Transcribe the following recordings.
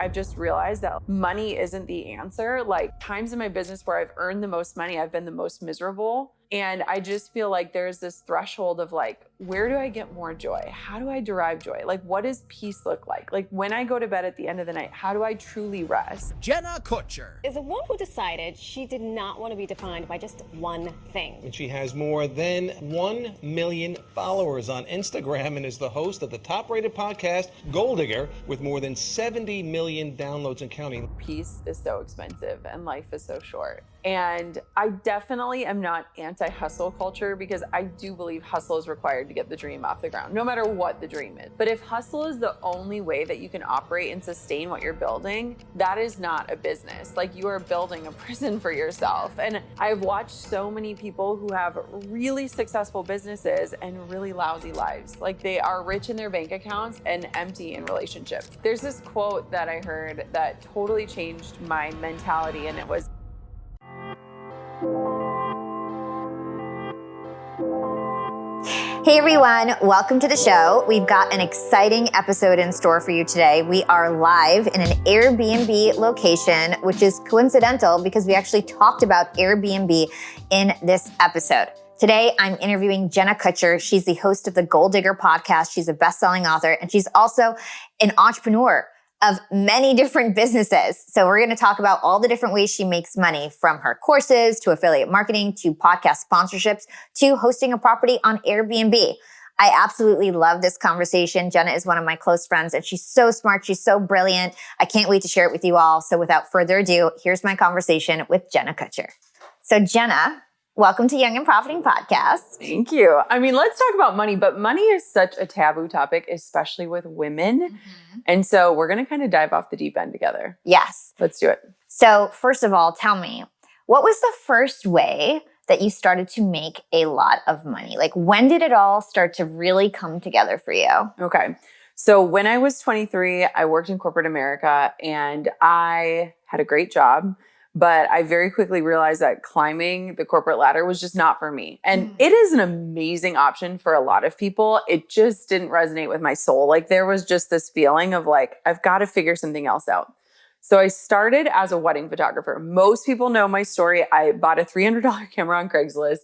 I've just realized that money isn't the answer. Like times in my business where I've earned the most money, I've been the most miserable. And I just feel like there's this threshold of like, where do I get more joy? How do I derive joy? Like, what does peace look like? Like when I go to bed at the end of the night, how do I truly rest? Jenna Kutcher is a woman who decided she did not want to be defined by just one thing. And she has more than 1 million followers on Instagram and is the host of the top-rated podcast, Gold Digger, with more than 70 million downloads and counting. Peace is so expensive and life is so short. And I definitely am not anti-hustle culture because I do believe hustle is required to get the dream off the ground, no matter what the dream is. But if hustle is the only way that you can operate and sustain what you're building, that is not a business. Like you are building a prison for yourself. And I've watched so many people who have really successful businesses and really lousy lives. Like they are rich in their bank accounts and empty in relationships. There's this quote that I heard that totally changed my mentality, and it was, hey everyone, welcome to the show. We've got an exciting episode in store for you today. We are live in an Airbnb location, which is coincidental because we actually talked about Airbnb in this episode. Today, I'm interviewing Jenna Kutcher. She's the host of the Gold Digger podcast. She's a best-selling author, and she's also an entrepreneur of many different businesses. So we're going to talk about all the different ways she makes money, from her courses to affiliate marketing to podcast sponsorships to hosting a property on Airbnb. I absolutely love this conversation. Jenna is one of my close friends and she's so smart. She's so brilliant. I can't wait to share it with you all. So without further ado, here's my conversation with Jenna Kutcher. So Jenna, welcome to Young and Profiting Podcast. Thank you. I mean, let's talk about money, but money is such a taboo topic, especially with women. Mm-hmm. And so we're going to kind of dive off the deep end together. Yes. Let's do it. So first of all, tell me, what was the first way that you started to make a lot of money? Like when did it all start to really come together for you? Okay. So when I was 23, I worked in corporate America and I had a great job. But I very quickly realized that climbing the corporate ladder was just not for me. And it is an amazing option for a lot of people. It just didn't resonate with my soul. Like there was just this feeling of like, I've got to figure something else out. So I started as a wedding photographer. Most people know my story. I bought a $300 camera on Craigslist,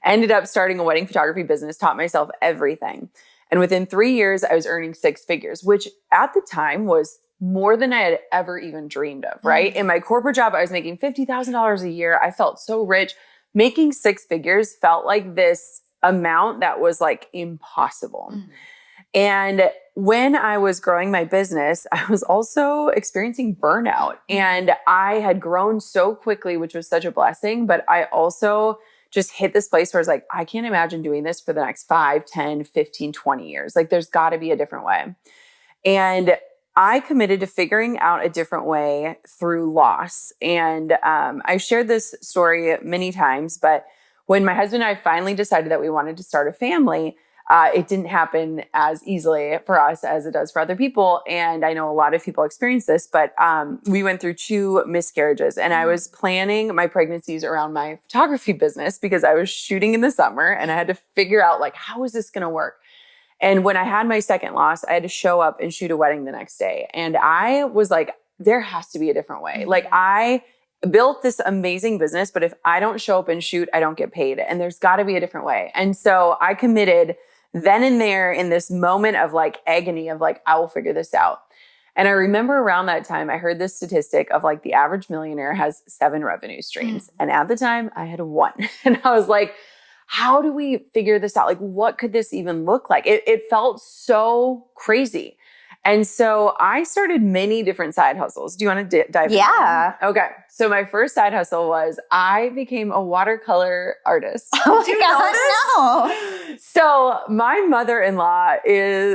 ended up starting a wedding photography business, taught myself everything. And within 3 years, I was earning 6 figures, which at the time was more than I had ever even dreamed of, right? In my corporate job, I was making $50,000 a year. I felt so rich. Making 6 figures felt like this amount that was like impossible. And when I was growing my business, I was also experiencing burnout. And I had grown so quickly, which was such a blessing. But I also just hit this place where I was like, I can't imagine doing this for the next 5, 10, 15, 20 years. Like there's got to be a different way. And I committed to figuring out a different way through loss. And I've shared this story many times, but when my husband and I finally decided that we wanted to start a family, it didn't happen as easily for us as it does for other people. And I know a lot of people experience this, but we went through 2 miscarriages and I was planning my pregnancies around my photography business because I was shooting in the summer and I had to figure out like, how is this going to work? And when I had my second loss, I had to show up and shoot a wedding the next day. And I was like, there has to be a different way. Like I built this amazing business, but if I don't show up and shoot, I don't get paid. And there's got to be a different way. And so I committed then and there in this moment of like agony of like, I will figure this out. And I remember around that time, I heard this statistic of like the average millionaire has 7 revenue streams. And at the time I had 1. And I was like, how do we figure this out? Like, what could this even look like? It felt so crazy. And so I started many different side hustles. Do you want to dive in? Yeah. Okay. So my first side hustle was I became a watercolor artist. Oh my God, no. So my mother-in-law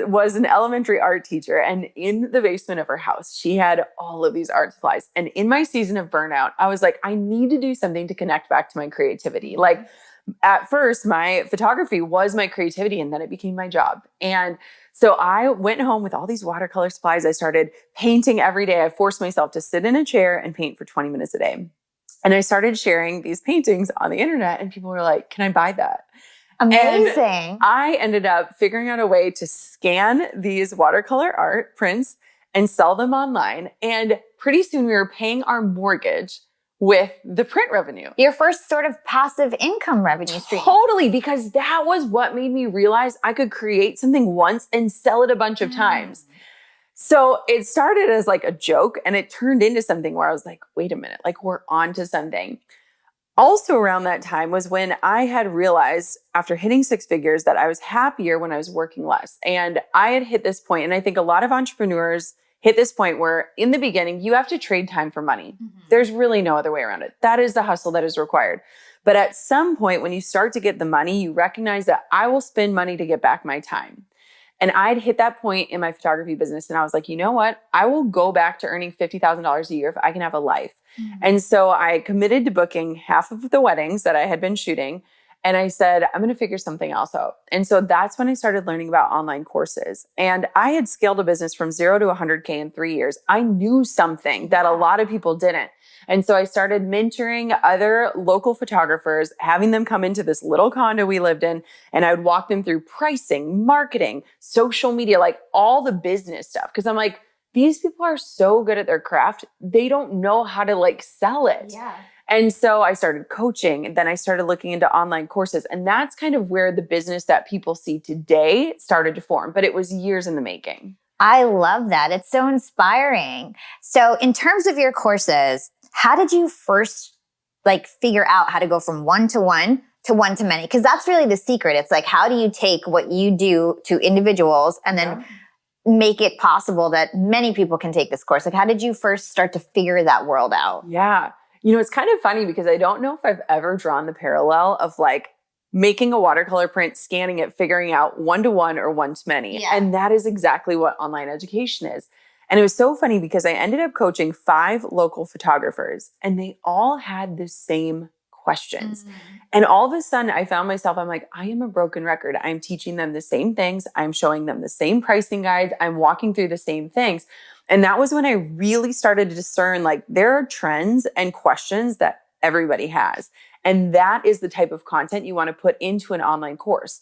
was an elementary art teacher, and in the basement of her house, she had all of these art supplies. And in my season of burnout, I was like, I need to do something to connect back to my creativity. Like, at first, my photography was my creativity, and then it became my job. And so I went home with all these watercolor supplies. I started painting every day. I forced myself to sit in a chair and paint for 20 minutes a day. And I started sharing these paintings on the internet, and people were like, can I buy that? Amazing. And I ended up figuring out a way to scan these watercolor art prints and sell them online. And pretty soon we were paying our mortgage with the print revenue. Your first sort of passive income revenue stream. Totally, because that was what made me realize I could create something once and sell it a bunch of times. So it started as like a joke and it turned into something where I was like, wait a minute, like we're on to something. Also around that time was when I had realized after hitting 6 figures that I was happier when I was working less. And I had hit this point, and I think a lot of entrepreneurs hit this point where in the beginning, you have to trade time for money. There's really no other way around it. That is the hustle that is required. But at some point, when you start to get the money, you recognize that I will spend money to get back my time. And I'd hit that point in my photography business. And I was like, you know what? I will go back to earning $50,000 a year if I can have a life. And so I committed to booking half of the weddings that I had been shooting. And I said, I'm going to figure something else out. And so that's when I started learning about online courses. And I had scaled a business from 0 to 100K in 3 years. I knew something that a lot of people didn't. And so I started mentoring other local photographers, having them come into this little condo we lived in, and I would walk them through pricing, marketing, social media, like all the business stuff. Cause I'm like, these people are so good at their craft. They don't know how to like sell it. Yeah. And so I started coaching, and then I started looking into online courses. And that's kind of where the business that people see today started to form, but it was years in the making. I love that. It's so inspiring. So in terms of your courses, how did you first like figure out how to go from one-to-one to one-to-many? Because that's really the secret. It's like, how do you take what you do to individuals and then make it possible that many people can take this course? Like, how did you first start to figure that world out? Yeah. You know, it's kind of funny because I don't know if I've ever drawn the parallel of like making a watercolor print, scanning it, figuring out one-to-one or one-to-many. Yeah. And that is exactly what online education is. And it was so funny because I ended up coaching 5 local photographers, and they all had the same questions. And all of a sudden I found myself, I'm like, I am a broken record. I'm teaching them the same things. I'm showing them the same pricing guides. I'm walking through the same things. And that was when I really started to discern, like, there are trends and questions that everybody has. And that is the type of content you want to put into an online course.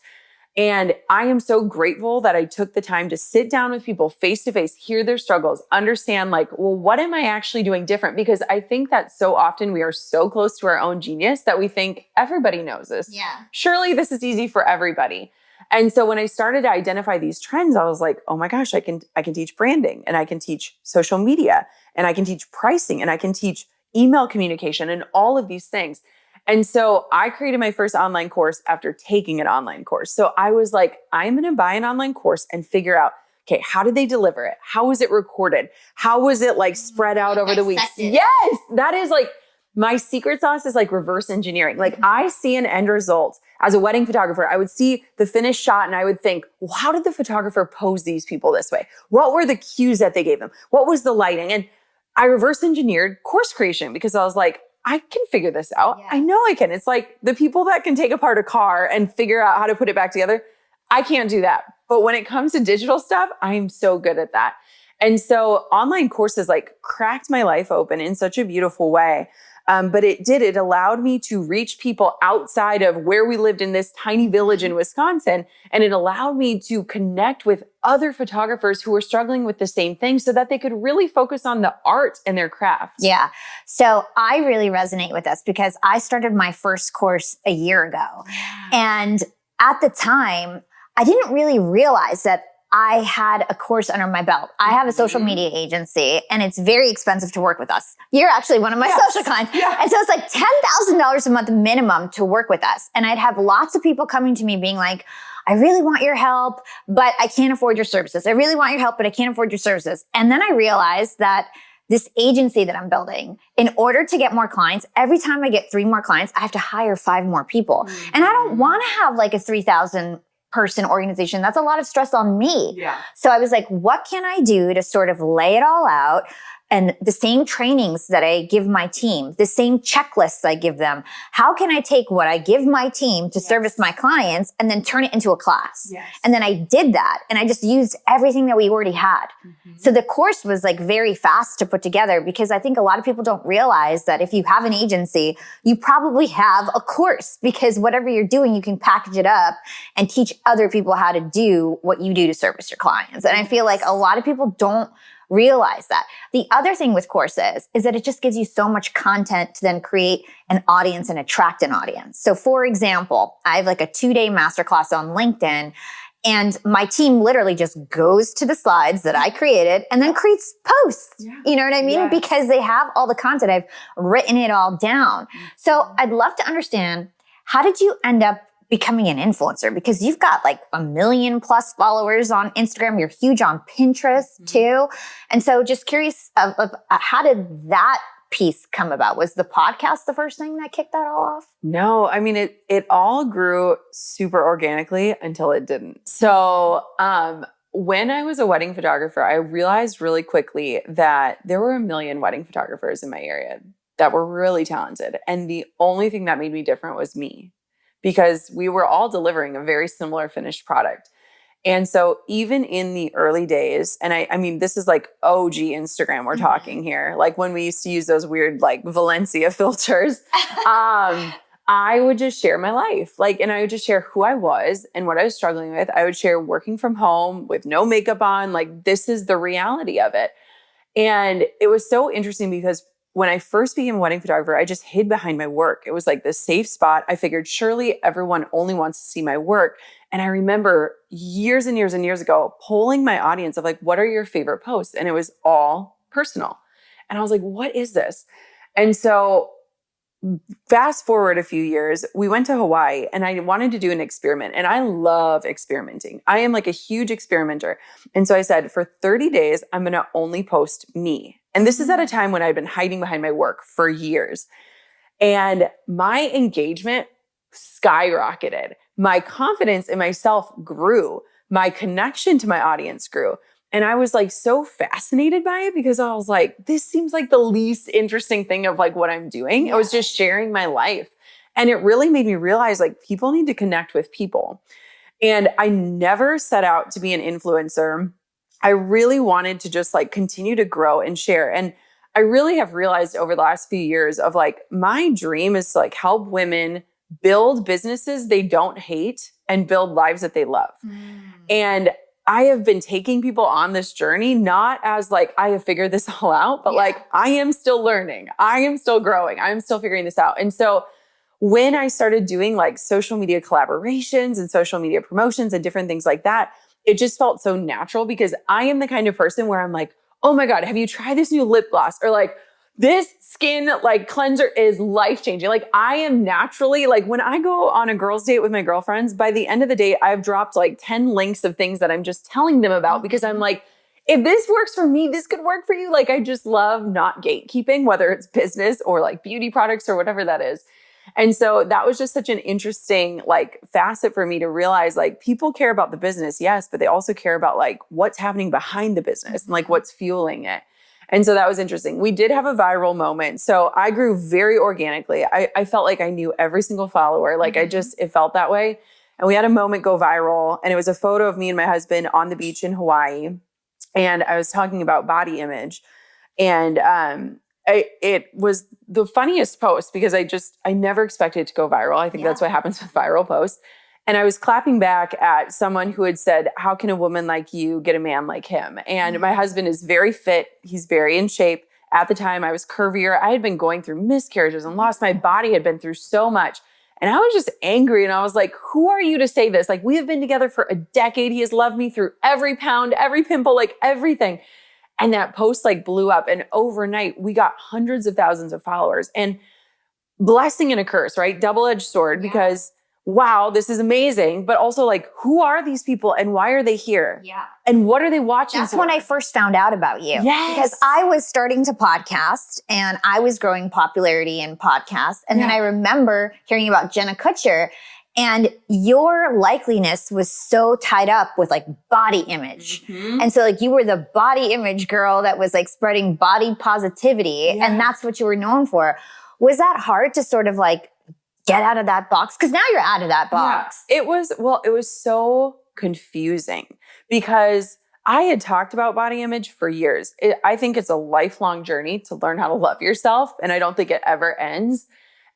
And I am so grateful that I took the time to sit down with people face to face, hear their struggles, understand like, well, what am I actually doing different? Because I think that so often we are so close to our own genius that we think everybody knows this. Yeah. Surely this is easy for everybody. And so when I started to identify these trends, I was like, oh my gosh, I can teach branding, and I can teach social media, and I can teach pricing, and I can teach email communication, and all of these things. And so I created my first online course after taking an online course. So I was like, I'm going to buy an online course and figure out, okay, how did they deliver it? How was it recorded? How was it like spread out over the weeks? Yes, that is like my secret sauce is like reverse engineering. Like I see an end result as a wedding photographer. I would see the finished shot and I would think, well, how did the photographer pose these people this way? What were the cues that they gave them? What was the lighting? And I reverse engineered course creation because I was like, I can figure this out. Yeah. I know I can. It's like the people that can take apart a car and figure out how to put it back together. I can't do that. But when it comes to digital stuff, I'm so good at that. And so online courses like cracked my life open in such a beautiful way. But it allowed me to reach people outside of where we lived in this tiny village in Wisconsin. And it allowed me to connect with other photographers who were struggling with the same thing so that they could really focus on the art and their craft. Yeah. So I really resonate with this because I started my first course a year ago. And at the time, I didn't really realize that I had a course under my belt. I have a social media agency and it's very expensive to work with us. You're actually one of my social clients. Yeah. And so it's like $10,000 a month minimum to work with us. And I'd have lots of people coming to me being like, I really want your help, but I can't afford your services. I really want your help, but I can't afford your services. And then I realized that this agency that I'm building, in order to get more clients, every time I get 3 more clients, I have to hire 5 more people. And I don't want to have like a 3,000 person organization. That's a lot of stress on me. Yeah. So I was like, what can I do to sort of lay it all out? And the same trainings that I give my team, the same checklists I give them, how can I take what I give my team to service my clients and then turn it into a class? Yes. And then I did that. And I just used everything that we already had. So the course was like very fast to put together because I think a lot of people don't realize that if you have an agency, you probably have a course because whatever you're doing, you can package it up and teach other people how to do what you do to service your clients. And I feel like a lot of people don't realize that. The other thing with courses is that it just gives you so much content to then create an audience and attract an audience. So for example, I have like a 2-day masterclass on LinkedIn, and my team literally just goes to the slides that I created and then creates posts. Yeah. You know what I mean? Yes. Because they have all the content. I've written it all down. So I'd love to understand, how did you end up becoming an influencer? Because you've got like 1 million+ followers on Instagram. You're huge on Pinterest too. And so just curious of how did that piece come about? Was the podcast the first thing that kicked that all off? No, I mean, it all grew super organically until it didn't. So when I was a wedding photographer, I realized really quickly that there were 1 million wedding photographers in my area that were really talented. And the only thing that made me different was me, because we were all delivering a very similar finished product. And so even in the early days, and I mean, this is like OG Instagram we're talking here, like when we used to use those weird like Valencia filters, I would just share my life. And I would just share who I was and what I was struggling with. I would share working from home with no makeup on, like this is the reality of it. And it was so interesting because when I first became a wedding photographer, I just hid behind my work. It was like this safe spot. I figured surely everyone only wants to see my work. And I remember years and years and years ago, polling my audience of like, what are your favorite posts? And it was all personal. And I was like, what is this? And so fast forward a few years, we went to Hawaii and I wanted to do an experiment. And I love experimenting. I am like a huge experimenter. And so I said, for 30 days, I'm going to only post me. And this is at a time when I'd been hiding behind my work for years. And my engagement skyrocketed. My confidence in myself grew. My connection to my audience grew. And I was like so fascinated by it because I was like, this seems like the least interesting thing of like what I'm doing. I was just sharing my life. And it really made me realize like people need to connect with people. And I never set out to be an influencer. I really wanted to just like continue to grow and share. And I really have realized over the last few years of like, my dream is to like help women build businesses they don't hate and build lives that they love. And I have been taking people on this journey, not as like, I have figured this all out, but like, I am still learning. I am still growing. I'm still figuring this out. And so when I started doing like social media collaborations and social media promotions and different things like that, it just felt so natural because I am the kind of person where I'm like, oh my God, have you tried this new lip gloss? Or like, this skin like cleanser is life-changing. Like I am naturally like when I go on a girls' date with my girlfriends, by the end of the day, I've dropped like 10 links of things that I'm just telling them about because I'm like, if this works for me, this could work for you. Like I just love not gatekeeping, whether it's business or like beauty products or whatever that is. And so that was just such an interesting like facet for me to realize like people care about the business, yes, but they also care about like what's happening behind the business and like what's fueling it. And so that was interesting. We did have a viral moment. So I grew very organically. I felt like I knew every single follower. Like it felt that way. And we had a moment go viral and it was a photo of me and my husband on the beach in Hawaii. And I was talking about body image and, it was the funniest post because I never expected it to go viral. I think that's what happens with viral posts. And I was clapping back at someone who had said, how can a woman like you get a man like him? And my husband is very fit. He's very in shape. At the time I was curvier. I had been going through miscarriages and lost. My body had been through so much. And I was just angry. And I was like, who are you to say this? Like we have been together for a decade. He has loved me through every pound, every pimple, like everything. And that post like blew up and overnight we got hundreds of thousands of followers and blessing and a curse, right? Double-edged sword because wow, this is amazing. But also like, who are these people and why are they here? Yeah. And what are they watching? That's when I first found out about you. Yes. Because I was starting to podcast and I was growing popularity in podcasts. And then I remember hearing about Jenna Kutcher. And your likeliness was so tied up with like body image. And so like you were the body image girl that was like spreading body positivity. And that's what you were known for. Was that hard to sort of like get out of that box? Because now you're out of that box. It was so confusing because I had talked about body image for years. I think it's a lifelong journey to learn how to love yourself. And I don't think it ever ends.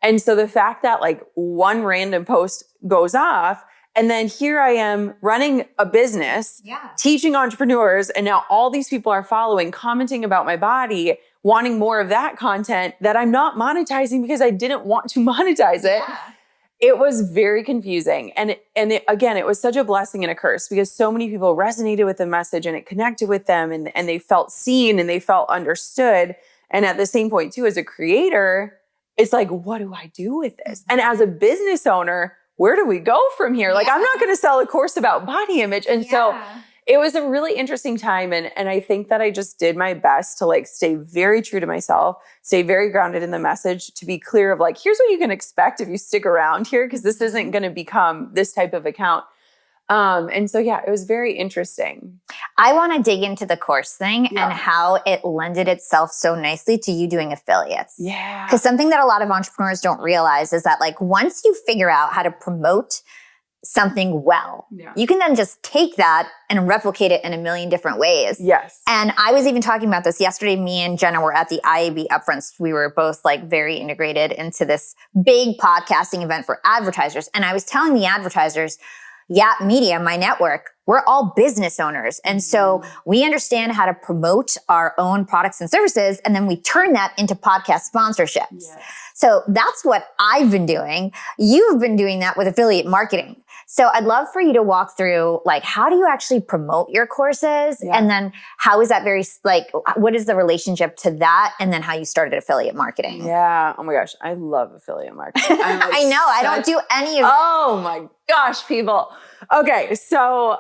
And so the fact that like one random post goes off And then here I am running a business, teaching entrepreneurs. And now all these people are following, commenting about my body, wanting more of that content that I'm not monetizing because I didn't want to monetize it. It was very confusing. And again, it was such a blessing and a curse because so many people resonated with the message and it connected with them and they felt seen and they felt understood. And at the same point too, as a creator, it's like, what do I do with this? And as a business owner, where do we go from here? Like, I'm not going to sell a course about body image. And so it was a really interesting time. And I think that I just did my best to like stay very true to myself, stay very grounded in the message, to be clear of like, here's what you can expect if you stick around here, because this isn't going to become this type of account. And so, yeah, it was very interesting. I want to dig into the course thing and how it lended itself so nicely to you doing affiliates. Yeah. Because something that a lot of entrepreneurs don't realize is that like once you figure out how to promote something well, you can then just take that and replicate it in a million different ways. Yes. And I was even talking about this yesterday. Me and Jenna were at the IAB upfronts. We were both like very integrated into this big podcasting event for advertisers. And I was telling the advertisers, Yap Media, my network, we're all business owners. And so we understand how to promote our own products and services. And then we turn that into podcast sponsorships. Yes. So that's what I've been doing. You've been doing that with affiliate marketing. So I'd love for you to walk through, like, how do you actually promote your courses? And then how is that what is the relationship to that? And then how you started affiliate marketing? Yeah. Oh my gosh. I love affiliate marketing. I know. I don't do any of it. Oh my gosh, people. Okay. So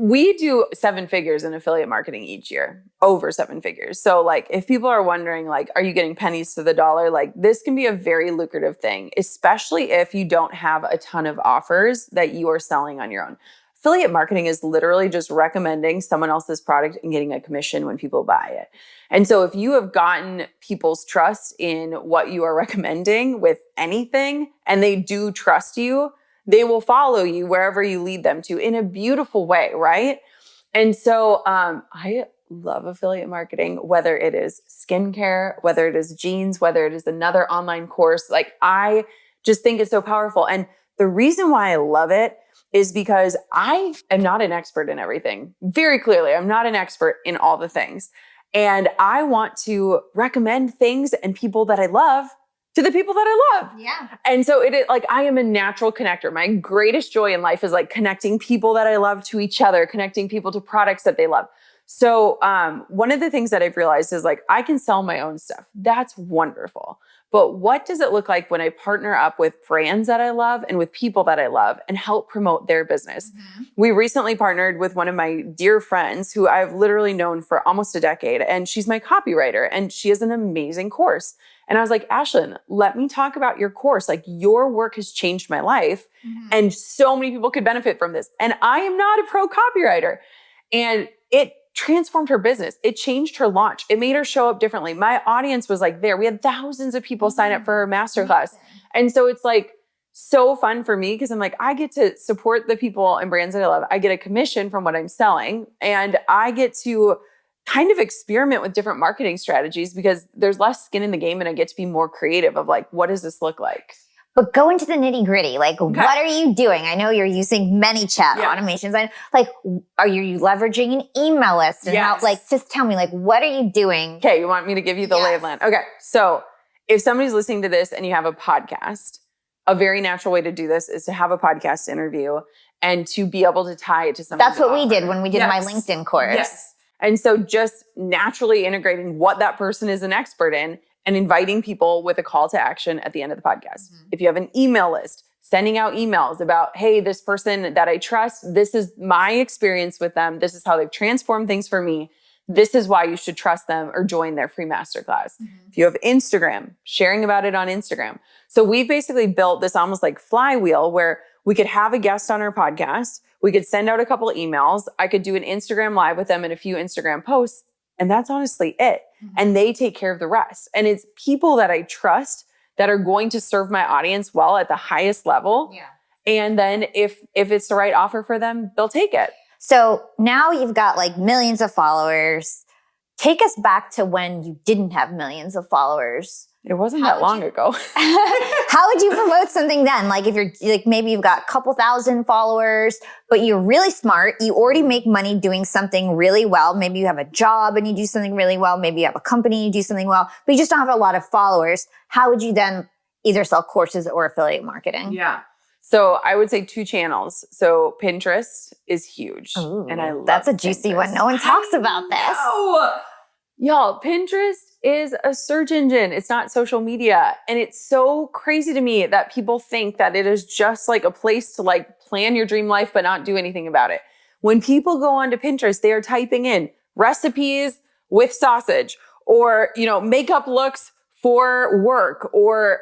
we do 7 figures in affiliate marketing each year, over 7 figures. So like, if people are wondering, like, are you getting pennies to the dollar? Like, this can be a very lucrative thing, especially if you don't have a ton of offers that you are selling on your own. Affiliate marketing is literally just recommending someone else's product and getting a commission when people buy it. And so if you have gotten people's trust in what you are recommending with anything, and they do trust you, they will follow you wherever you lead them to in a beautiful way, right? And so I love affiliate marketing, whether it is skincare, whether it is jeans, whether it is another online course. Like, I just think it's so powerful. And the reason why I love it is because I am not an expert in everything. Very clearly, I'm not an expert in all the things. And I want to recommend things and people that I love to the people that I love. Yeah. And so it is like, I am a natural connector. My greatest joy in life is like connecting people that I love to each other, connecting people to products that they love. So one of the things that I've realized is like, I can sell my own stuff. That's wonderful. But what does it look like when I partner up with brands that I love and with people that I love and help promote their business? We recently partnered with one of my dear friends who I've literally known for almost a decade, and she's my copywriter, and she has an amazing course. And I was like, Ashlyn, let me talk about your course. Like, your work has changed my life, and so many people could benefit from this. And I am not a pro copywriter. And it transformed her business. It changed her launch. It made her show up differently. My audience was like there. We had thousands of people sign up for her masterclass. And so it's like so fun for me because I'm like, I get to support the people and brands that I love. I get a commission from what I'm selling, and I get to kind of experiment with different marketing strategies because there's less skin in the game, and I get to be more creative of like, what does this look like? But go into the nitty gritty. Like, what are you doing? I know you're using many chat automations. Like, are you leveraging an email list? And how, like, just tell me, like, what are you doing? Okay. You want me to give you the lay of land? Okay. So if somebody's listening to this and you have a podcast, a very natural way to do this is to have a podcast interview and to be able to tie it to something. That's what we did when we did my LinkedIn course. Yes. And so just naturally integrating what that person is an expert in and inviting people with a call to action at the end of the podcast. If you have an email list, sending out emails about, hey, this person that I trust, this is my experience with them. This is how they've transformed things for me. This is why you should trust them or join their free masterclass. If you have Instagram, sharing about it on Instagram. So we've basically built this almost like flywheel where we could have a guest on our podcast. We could send out a couple of emails. I could do an Instagram live with them and a few Instagram posts. And that's honestly it. And they take care of the rest. And it's people that I trust that are going to serve my audience well at the highest level. And then if it's the right offer for them, they'll take it. So now you've got like millions of followers. Take us back to when you didn't have millions of followers. It wasn't that long ago. How would you promote something then? Like if you're like, maybe you've got a couple thousand followers, but you're really smart. You already make money doing something really well. Maybe you have a job and you do something really well. Maybe you have a company and you do something well, but you just don't have a lot of followers. How would you then either sell courses or affiliate marketing? Yeah. So I would say 2 channels. So Pinterest is huge. Ooh, and I love that's a juicy Pinterest. one. No one talks about this. No. Y'all, Pinterest is a search engine. It's not social media. And it's so crazy to me that people think that it is just like a place to like plan your dream life, but not do anything about it. When people go onto Pinterest, they are typing in recipes with sausage or, makeup looks for work or,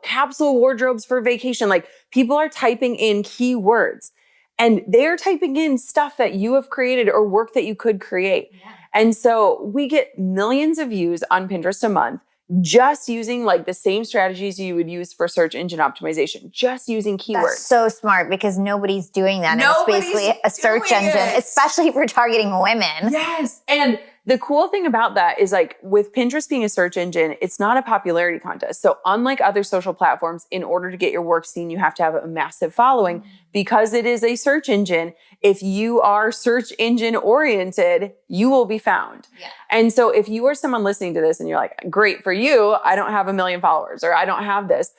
capsule wardrobes for vacation. Like people are typing in keywords and they're typing in stuff that you have created or work that you could create. Yeah. And so we get millions of views on Pinterest a month just using like the same strategies you would use for search engine optimization, just using keywords. That's so smart because nobody's doing that. And it's basically a search engine, especially if we're targeting women. Yes. And the cool thing about that is like with Pinterest being a search engine, it's not a popularity contest. So unlike other social platforms, in order to get your work seen, you have to have a massive following. Because it is a search engine. If you are search engine oriented, you will be found. Yeah. And so if you are someone listening to this and you're like, great for you, I don't have 1 million followers or I don't have this.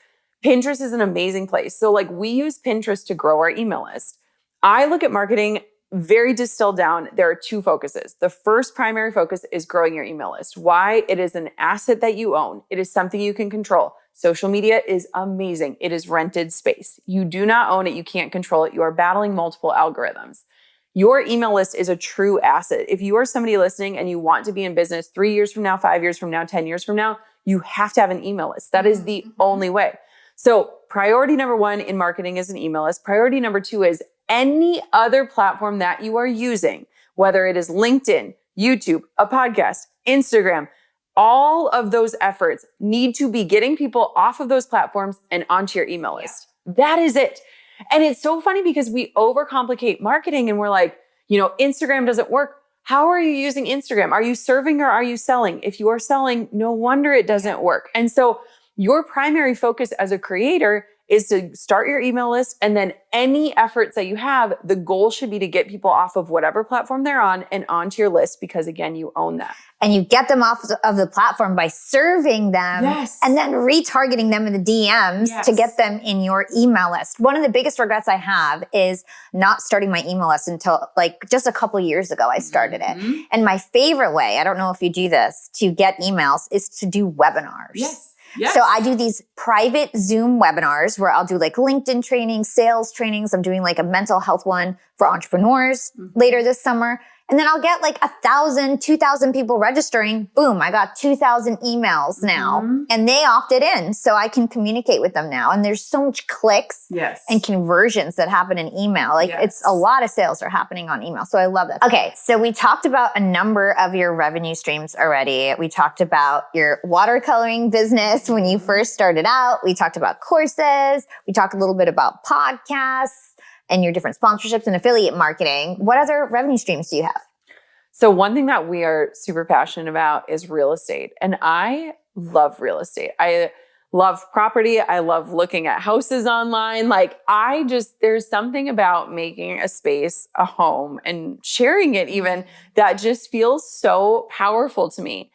Pinterest is an amazing place. So like we use Pinterest to grow our email list. I look at marketing very distilled down. There are 2 focuses. The first primary focus is growing your email list. Why? It is an asset that you own. It is something you can control. Social media is amazing. It is rented space. You do not own it. You can't control it. You are battling multiple algorithms. Your email list is a true asset. If you are somebody listening and you want to be in business 3 years from now, 5 years from now, 10 years from now, you have to have an email list. That is the only way. So priority number 1 in marketing is an email list. Priority number 2 is any other platform that you are using, whether it is LinkedIn, YouTube, a podcast, Instagram, all of those efforts need to be getting people off of those platforms and onto your email list. That is it. And it's so funny because we overcomplicate marketing and we're like, Instagram doesn't work. How are you using Instagram? Are you serving or are you selling? If you are selling, no wonder it doesn't work. And so your primary focus as a creator is to start your email list, and then any efforts that you have, the goal should be to get people off of whatever platform they're on and onto your list because again, you own that. And you get them off of the platform by serving them and then retargeting them in the DMs to get them in your email list. One of the biggest regrets I have is not starting my email list until like just a couple years ago, I started it. And my favorite way, I don't know if you do this, to get emails is to do webinars. Yes. So I do these private Zoom webinars where I'll do like LinkedIn trainings, sales trainings. I'm doing like a mental health one for entrepreneurs later this summer. And then I'll get like 1,000, 2,000 people registering. Boom, I got 2,000 emails now. And they opted in so I can communicate with them now. And there's so much clicks and conversions that happen in email. Like it's a lot of sales are happening on email. So I love that. Okay, so we talked about a number of your revenue streams already. We talked about your watercoloring business when you first started out. We talked about courses. We talked a little bit about podcasts and your different sponsorships and affiliate marketing. What other revenue streams do you have? So one thing that we are super passionate about is real estate. And I love real estate. I love property. I love looking at houses online. Like there's something about making a space a home and sharing it even that just feels so powerful to me.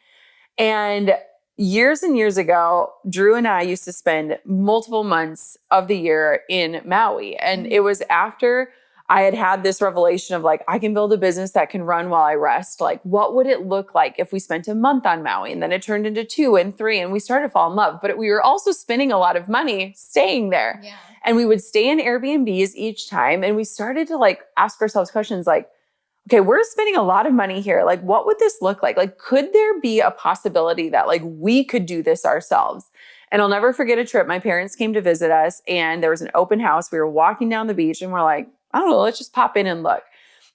And years and years ago, Drew and I used to spend multiple months of the year in Maui. And it was after I had had this revelation of like, I can build a business that can run while I rest. Like, what would it look like if we spent a month on Maui? And then it turned into 2 and 3 and we started to fall in love. But we were also spending a lot of money staying there. Yeah. And we would stay in Airbnbs each time. And we started to like ask ourselves questions like, okay, we're spending a lot of money here. Like, what would this look like? Like, could there be a possibility that like we could do this ourselves? And I'll never forget a trip. My parents came to visit us and there was an open house. We were walking down the beach and we're like, I don't know, let's just pop in and look.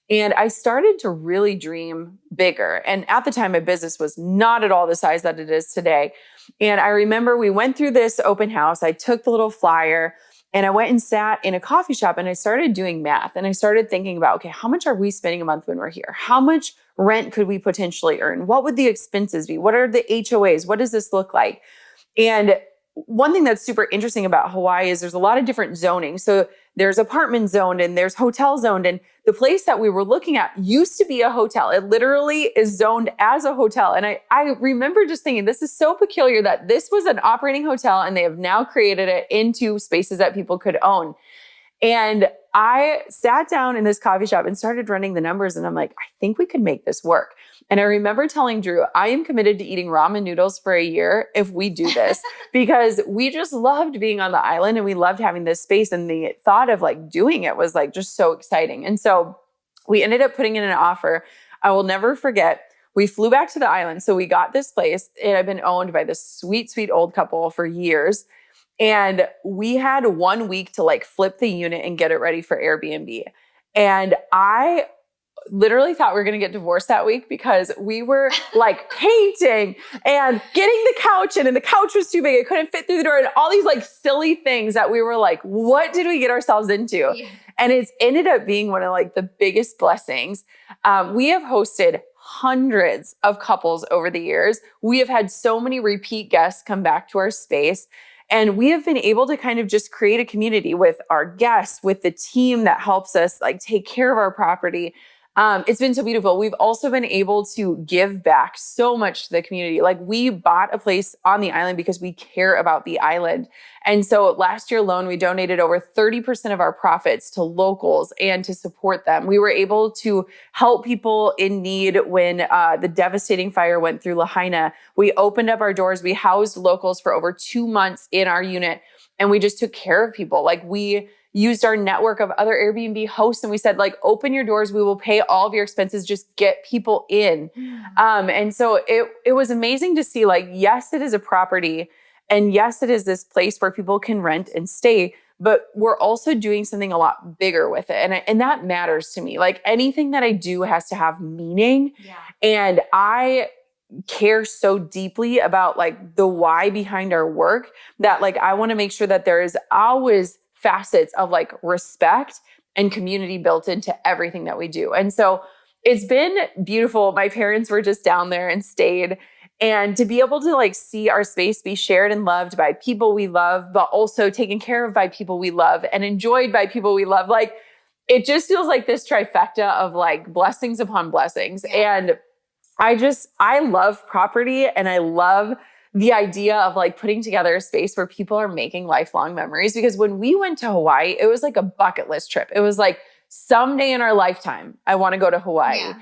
And I started to really dream bigger. And at the time, my business was not at all the size that it is today. And I remember we went through this open house. I took the little flyer And I went and sat in a coffee shop and I started doing math and I started thinking about, okay, how much are we spending a month when we're here? How much rent could we potentially earn? What would the expenses be? What are the HOAs? What does this look like? And one thing that's super interesting about Hawaii is there's a lot of different zoning. So there's apartment zoned and there's hotel zoned. And the place that we were looking at used to be a hotel. It literally is zoned as a hotel. And I remember just thinking, this is so peculiar that this was an operating hotel and they have now created it into spaces that people could own. And I sat down in this coffee shop and started running the numbers. And I'm like, I think we could make this work. And I remember telling Drew, I am committed to eating ramen noodles for a year if we do this, because we just loved being on the island and we loved having this space. And the thought of like doing it was like just so exciting. And so we ended up putting in an offer. I will never forget. We flew back to the island. So we got this place. It had been owned by this sweet, sweet old couple for years. And we had 1 week to like flip the unit and get it ready for Airbnb. And I literally thought we were going to get divorced that week because we were like painting and getting the couch in, and the couch was too big. It couldn't fit through the door, and all these like silly things that we were like, what did we get ourselves into? Yeah. And it's ended up being one of like the biggest blessings. We have hosted hundreds of couples over the years. We have had so many repeat guests come back to our space. And we have been able to kind of just create a community with our guests, with the team that helps us like take care of our property. It's been so beautiful. We've also been able to give back so much to the community. Like we bought a place on the island because we care about the island. And so last year alone, we donated over 30% of our profits to locals and to support them. We were able to help people in need when the devastating fire went through Lahaina. We opened up our doors. We housed locals for over 2 months in our unit, and we just took care of people. Like we used our network of other Airbnb hosts, and we said, like, open your doors. We will pay all of your expenses. Just get people in. And so it was amazing to see, like, yes, it is a property. And yes, it is this place where people can rent and stay, but we're also doing something a lot bigger with it. And that matters to me. Like anything that I do has to have meaning. Yeah. And I care so deeply about like the why behind our work that like, I want to make sure that there is always facets of like respect and community built into everything that we do. And so it's been beautiful. My parents were just down there and stayed, and to be able to like see our space be shared and loved by people we love, but also taken care of by people we love and enjoyed by people we love. Like it just feels like this trifecta of like blessings upon blessings. Yeah. And I love property, and I love the idea of like putting together a space where people are making lifelong memories. Because when we went to Hawaii, it was like a bucket list trip. It was like someday in our lifetime, I want to go to Hawaii. Yeah.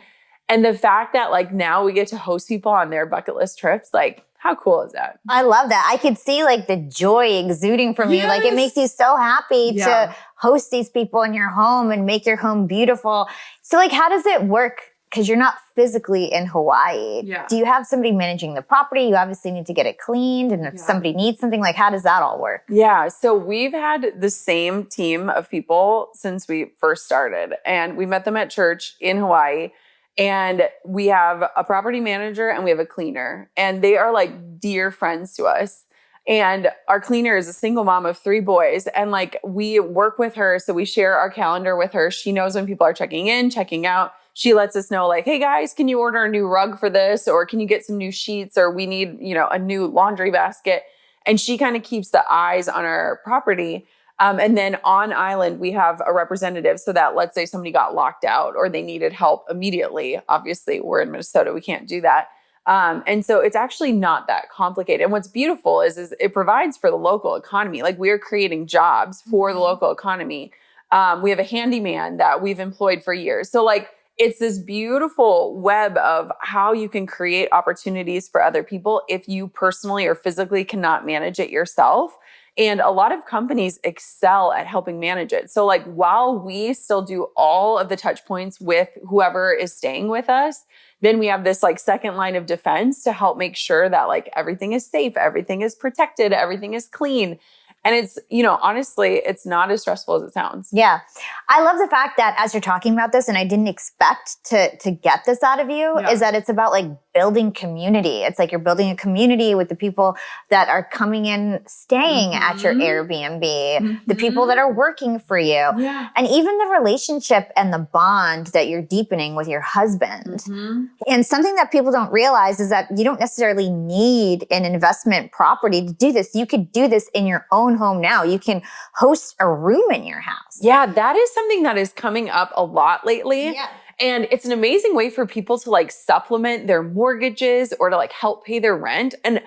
And the fact that like now we get to host people on their bucket list trips, like how cool is that? I love that. I could see like the joy exuding from you. Like it makes you so happy to host these people in your home and make your home beautiful. So like, how does it work? Because you're not physically in Hawaii. Yeah. Do you have somebody managing the property? You obviously need to get it cleaned. And if somebody needs something, like how does that all work? Yeah. So we've had the same team of people since we first started. And we met them at church in Hawaii. And we have a property manager and we have a cleaner. And they are like dear friends to us. And our cleaner is a single mom of 3 boys. And like we work with her. So we share our calendar with her. She knows when people are checking in, checking out. She lets us know like, hey guys, can you order a new rug for this? Or can you get some new sheets? Or we need, a new laundry basket. And she kind of keeps the eyes on our property. And then on island, we have a representative so that let's say somebody got locked out or they needed help immediately. Obviously, we're in Minnesota. We can't do that. And so it's actually not that complicated. And what's beautiful is it provides for the local economy. Like we're creating jobs for the local economy. We have a handyman that we've employed for years. So like, it's this beautiful web of how you can create opportunities for other people if you personally or physically cannot manage it yourself. And a lot of companies excel at helping manage it. So like while we still do all of the touch points with whoever is staying with us, then we have this like second line of defense to help make sure that like everything is safe, everything is protected, everything is clean. And it's, honestly, it's not as stressful as it sounds. Yeah. I love the fact that as you're talking about this, and I didn't expect to get this out of you, is that it's about like building community. It's like you're building a community with the people that are coming in, staying at your Airbnb, the people that are working for you, and even the relationship and the bond that you're deepening with your husband. And something that people don't realize is that you don't necessarily need an investment property to do this. You could do this in your own home now. You can host a room in your house. Yeah, that is something that is coming up a lot lately. Yeah. And it's an amazing way for people to like supplement their mortgages or to like help pay their rent. And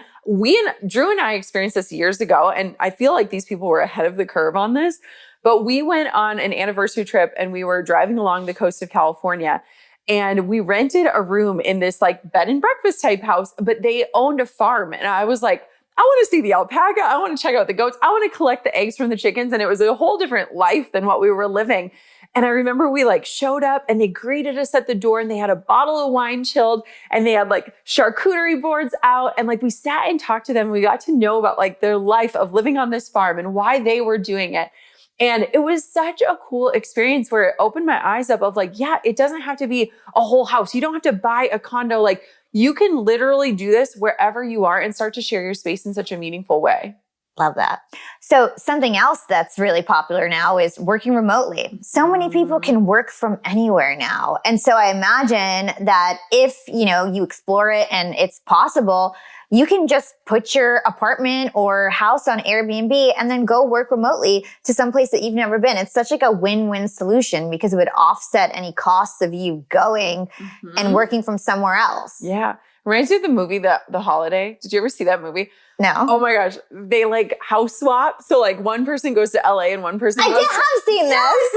Drew and I experienced this years ago. And I feel like these people were ahead of the curve on this. But we went on an anniversary trip and we were driving along the coast of California. And we rented a room in this like bed and breakfast type house, but they owned a farm. And I was like, I want to see the alpaca. I want to check out the goats. I want to collect the eggs from the chickens. And it was a whole different life than what we were living. And I remember we like showed up and they greeted us at the door and they had a bottle of wine chilled and they had like charcuterie boards out. And like we sat and talked to them. And we got to know about like their life of living on this farm and why they were doing it. And it was such a cool experience where it opened my eyes up of like, yeah, it doesn't have to be a whole house. You don't have to buy a condo. Like you can literally do this wherever you are and start to share your space in such a meaningful way. Love that. So something else that's really popular now is working remotely. So many people can work from anywhere now. And so I imagine that if, you explore it and it's possible, you can just put your apartment or house on Airbnb and then go work remotely to some place that you've never been. It's such like a win-win solution because it would offset any costs of you going and working from somewhere else. Yeah. Reminds me of the movie, The Holiday. Did you ever see that movie? No. Oh my gosh. They like house swap. So like one person goes to LA and one person goes have seen this.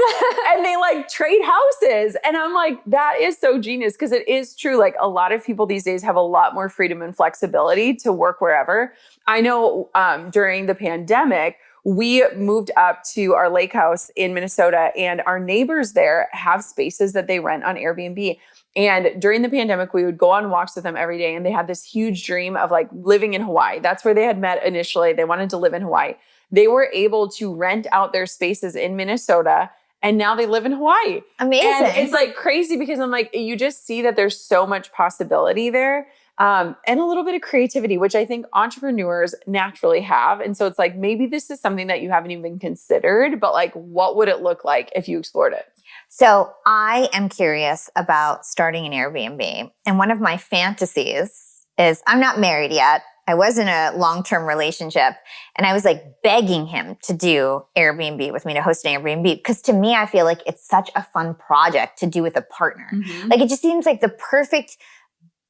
and they like trade houses. And I'm like, that is so genius because it is true. Like a lot of people these days have a lot more freedom and flexibility to work wherever. I know during the pandemic, we moved up to our lake house in Minnesota and our neighbors there have spaces that they rent on Airbnb. And during the pandemic, we would go on walks with them every day. And they had this huge dream of like living in Hawaii. That's where they had met initially. They wanted to live in Hawaii. They were able to rent out their spaces in Minnesota. And now they live in Hawaii. Amazing. And it's like crazy because I'm like, you just see that there's so much possibility there. And a little bit of creativity, which I think entrepreneurs naturally have. And so it's like, maybe this is something that you haven't even considered, but like, what would it look like if you explored it? So I am curious about starting an Airbnb. And one of my fantasies is I'm not married yet. I was in a long-term relationship and I was like begging him to do Airbnb with me, to host an Airbnb. Because to me, I feel like it's such a fun project to do with a partner. Like it just seems like the perfect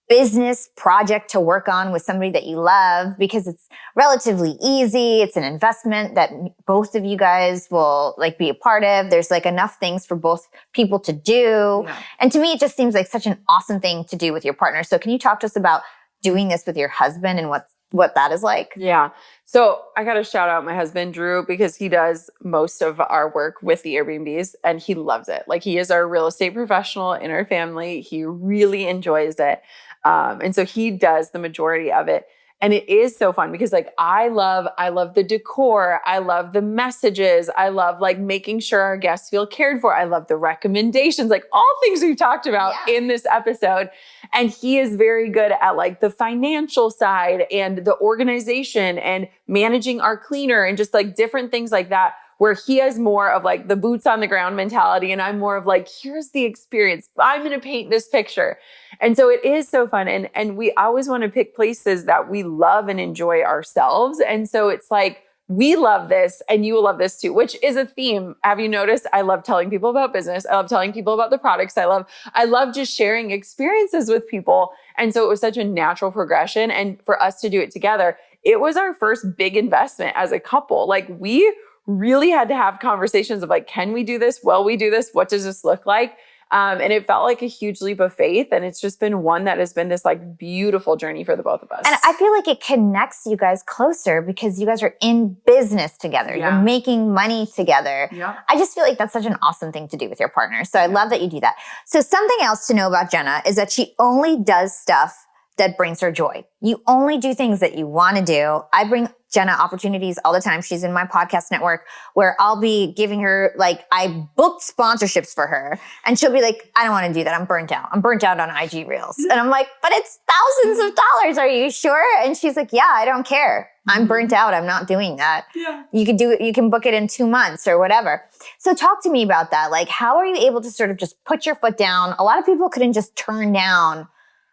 business project to work on with somebody that you love because it's relatively easy. It's an investment that both of you guys will like be a part of. There's like enough things for both people to do. Yeah. And to me, it just seems like such an awesome thing to do with your partner. So can you talk to us about doing this with your husband and what that is like? Yeah. So I got to shout out my husband, Drew, because he does most of our work with the Airbnbs and he loves it. Like he is our real estate professional in our family. He really enjoys it. And so he does the majority of it. And it is so fun because like, I love the decor. I love the messages. I love like making sure our guests feel cared for. I love the recommendations, like all things we've talked about in this episode. And he is very good at like the financial side and the organization and managing our cleaner and just like different things like that, where he has more of like the boots on the ground mentality. And I'm more of like, here's the experience. I'm going to paint this picture. And so it is so fun. And we always want to pick places that we love and enjoy ourselves. And so it's like, we love this and you will love this too, which is a theme. Have you noticed? I love telling people about business. I love telling people about the products. I love just sharing experiences with people. And so it was such a natural progression. And for us to do it together, it was our first big investment as a couple. Like we really had to have conversations of like, can we do this? Will we do this? What does this look like? And it felt like a huge leap of faith. And it's just been one that has been this like beautiful journey for the both of us. And I feel like it connects you guys closer because you guys are in business together. Yeah. You're making money together. Yeah. I just feel like that's such an awesome thing to do with your partner. So I love that you do that. So something else to know about Jenna is that she only does stuff that brings her joy. You only do things that you want to do. I bring Jenna opportunities all the time. She's in my podcast network where I'll be giving her, like, I booked sponsorships for her and she'll be like, I don't want to do that. I'm burnt out. I'm burnt out on IG Reels. And I'm like, but it's thousands of dollars. Are you sure? And she's like, yeah, I don't care. I'm burnt out. I'm not doing that. Yeah. You can do it. You can book it in 2 months or whatever. So talk to me about that. Like, how are you able to sort of just put your foot down? A lot of people couldn't just turn down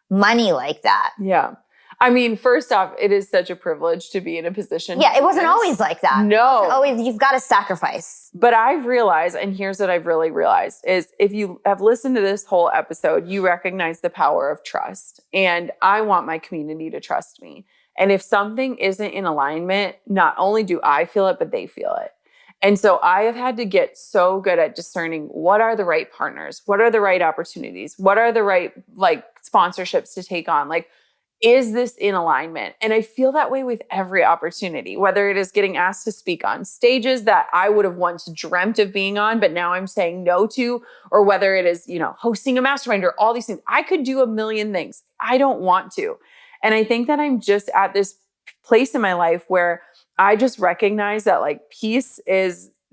money like that. Yeah. I mean, first off, it is such a privilege to be in a position. Yeah, it wasn't always like that. No. Always, you've got to sacrifice. But I've realized, and here's what I've really realized, is if you have listened to this whole episode, you recognize the power of trust. And I want my community to trust me. And if something isn't in alignment, not only do I feel it, but they feel it. And so I have had to get so good at discerning what are the right partners, what are the right opportunities, what are the right like sponsorships to take on, like, is this in alignment? And I feel that way with every opportunity, whether it is getting asked to speak on stages that I would have once dreamt of being on, but now I'm saying no to, or whether it is, you know, hosting a mastermind or all these things. I could do a million things. I don't want to. And I think that I'm just at this place in my life where I just recognize that like peace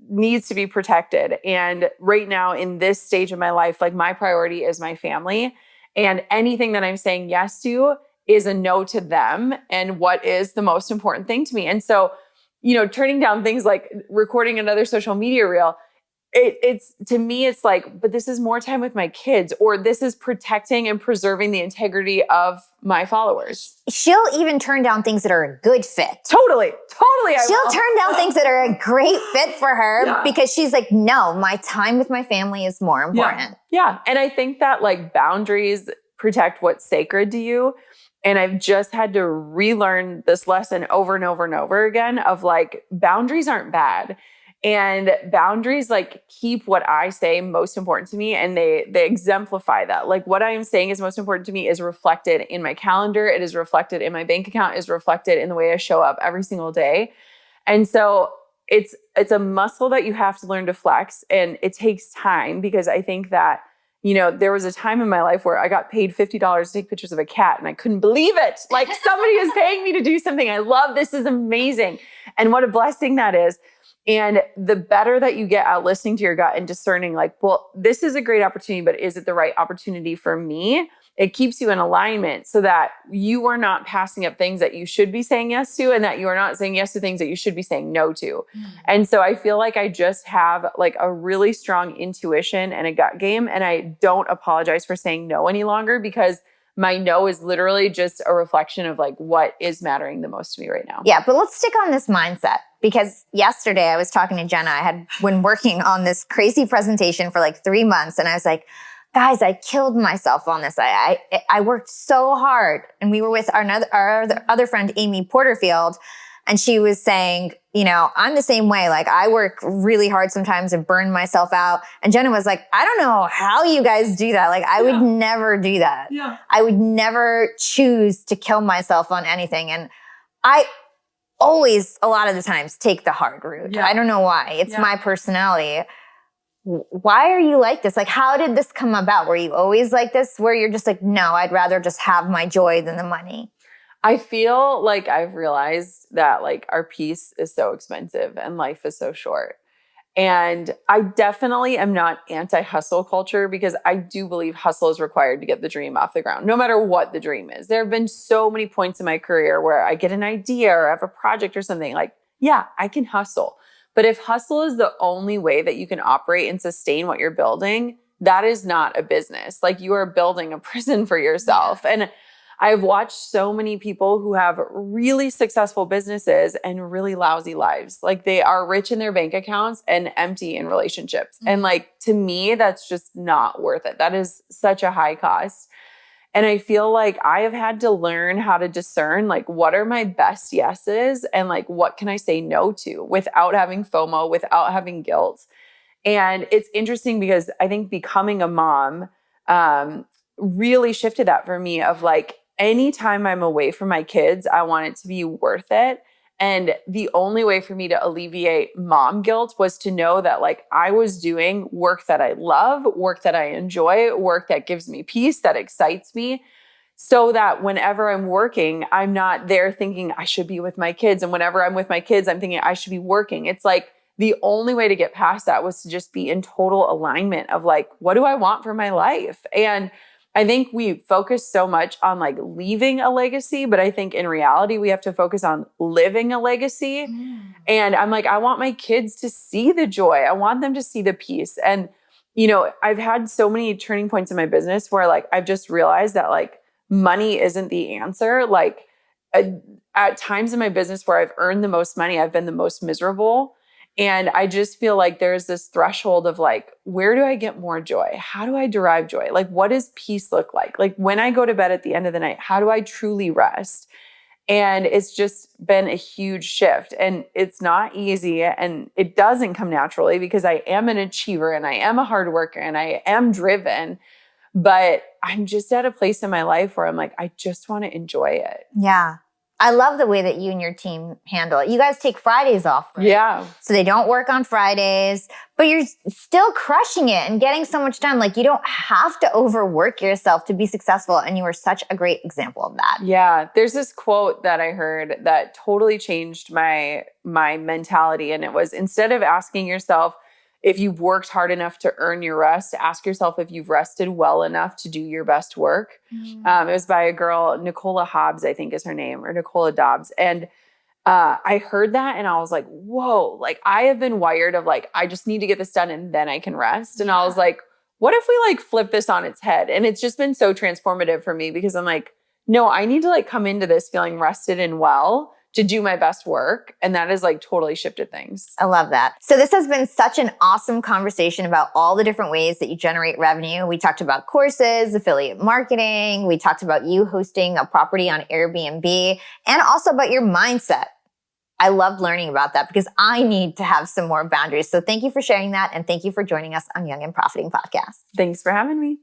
needs to be protected. And right now in this stage of my life, like my priority is my family, and anything that I'm saying yes to is a no to them and what is the most important thing to me. And so, you know, turning down things like recording another social media reel, it's to me, it's like, but this is more time with my kids, or this is protecting and preserving the integrity of my followers. She'll even turn down things that are a good fit. Totally. She'll turn down things that are a great fit for her because she's like, no, my time with my family is more important. Yeah. And I think that like boundaries protect what's sacred to you. And I've just had to relearn this lesson over and over and over again of like, boundaries aren't bad. And boundaries like keep what I say most important to me. And they exemplify that. Like what I am saying is most important to me is reflected in my calendar. It is reflected in my bank account, is reflected in the way I show up every single day. And so it's a muscle that you have to learn to flex. And it takes time, because I think that, you know, there was a time in my life where I got paid $50 to take pictures of a cat and I couldn't believe it. Like somebody is paying me to do something I love. This is amazing. And what a blessing that is. And the better that you get at listening to your gut and discerning like, well, this is a great opportunity, but is it the right opportunity for me? It keeps you in alignment so that you are not passing up things that you should be saying yes to, and that you are not saying yes to things that you should be saying no to. And so I feel like I just have like a really strong intuition and a gut game, and I don't apologize for saying no any longer, because my no is literally just a reflection of like what is mattering the most to me right now. Yeah, but let's stick on this mindset, because yesterday I was talking to Jenna. I had been working on this crazy presentation for like 3 months, and I was like, guys, I killed myself on this. I worked so hard. And we were with our other friend, Amy Porterfield, and she was saying, you know, I'm the same way. Like I work really hard sometimes and burn myself out. And Jenna was like, I don't know how you guys do that. Like I would never do that. Yeah. I would never choose to kill myself on anything. And I always, a lot of the times, take the hard route. Yeah. I don't know why. It's my personality. Why are you like this? Like, how did this come about? Were you always like this, where you're just like, no, I'd rather just have my joy than the money? I feel like I've realized that like our peace is so expensive and life is so short. And I definitely am not anti-hustle culture, because I do believe hustle is required to get the dream off the ground, no matter what the dream is. There have been so many points in my career where I get an idea or I have a project or something like, yeah, I can hustle. But if hustle is the only way that you can operate and sustain what you're building, that is not a business. Like you are building a prison for yourself. And I've watched so many people who have really successful businesses and really lousy lives. Like they are rich in their bank accounts and empty in relationships. And like, to me, that's just not worth it. That is such a high cost. And I feel like I have had to learn how to discern, like, what are my best yeses and like, what can I say no to without having FOMO, without having guilt. And it's interesting because I think becoming a mom really shifted that for me of like, anytime I'm away from my kids, I want it to be worth it. And the only way for me to alleviate mom guilt was to know that like I was doing work that I love, work that I enjoy, work that gives me peace, that excites me. so that whenever I'm working, I'm not there thinking I should be with my kids. And whenever I'm with my kids, I'm thinking I should be working. It's like the only way to get past that was to just be in total alignment of like, what do I want for my life? And I think we focus so much on like leaving a legacy, but I think in reality, we have to focus on living a legacy. And I'm like, I want my kids to see the joy. I want them to see the peace. And, you know, I've had so many turning points in my business where like, I've just realized that like money isn't the answer. Like at times in my business where I've earned the most money, I've been the most miserable. And I just feel like there's this threshold of like, where do I get more joy? How do I derive joy? Like, what does peace look like? Like when I go to bed at the end of the night, how do I truly rest? And it's just been a huge shift, and it's not easy, and it doesn't come naturally because I am an achiever and I am a hard worker and I am driven, but I'm just at a place in my life where I'm like, I just want to enjoy it. Yeah. I love the way that you and your team handle it. You guys take Fridays off, right? Yeah. So they don't work on Fridays, but you're still crushing it and getting so much done. Like you don't have to overwork yourself to be successful. And you are such a great example of that. Yeah. There's this quote that I heard that totally changed my mentality. And it was, instead of asking yourself if you've worked hard enough to earn your rest, ask yourself if you've rested well enough to do your best work. It was by a girl, Nicola Hobbs, I think is her name, or Nicola Dobbs. And I heard that and I was like, whoa, like I have been wired of like, I just need to get this done and then I can rest. And I was like, what if we like flip this on its head? And it's just been so transformative for me because I'm like, no, I need to like come into this feeling rested and well to do my best work. And that has like totally shifted things. I love that. So this has been such an awesome conversation about all the different ways that you generate revenue. We talked about courses, affiliate marketing. We talked about you hosting a property on Airbnb, and also about your mindset. I loved learning about that because I need to have some more boundaries. So thank you for sharing that. And thank you for joining us on Young and Profiting Podcast. Thanks for having me.